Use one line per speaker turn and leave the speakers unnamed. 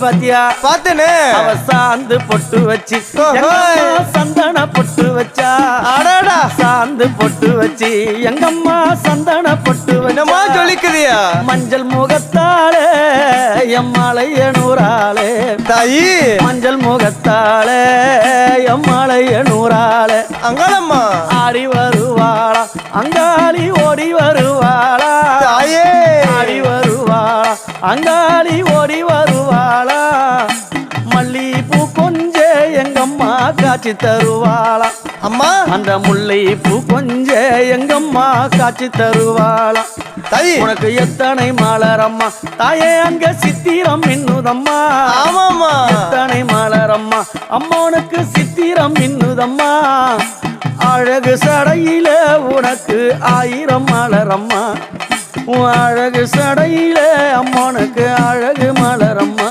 பாத்தியா?
பாத்தனே.
அவ சாந்து பொட்டு வச்சு சந்தன பொட்டு வச்சா.
அடடா
சாந்து பொட்டு வச்சு எங்கம்மா சந்தன பொட்டு
என்னமா
வச்சா.
சொல்லிக்குதியா?
மஞ்சள் முகத்தாளே எம்மாளைய நூறாளே
தாயி.
மஞ்சள் முகத்தாளே எம்மாளைய நூறாளே
அங்காளம்மா
ஆடி வருவாளா அங்காளி ஓடி வருவாளா.
தாயே.
ஆடி வருவாளா அங்காளி ஓடி வருவாளா. மல்லிப்பூ கொஞ்ச எங்கம்மா காட்சி தருவாளா.
அம்மா
அந்த முல்லைப்பூ கொஞ்ச எங்கம்மா காட்சி தருவாளா.
தாயி.
உனக்கு எத்தனை மலரம்மா தாயே அங்க சித்திரம் மின்னுதம்மா.
ஆமாம்மா.
எத்தனை மலரம்மா அம்மனுக்கு சித்திரம் மின்னுதம்மா. அழகு சடையில உனக்கு 1000 மலரம்மா. அழகு சடையில அம்மனுக்கு அழகு மலரம்மா.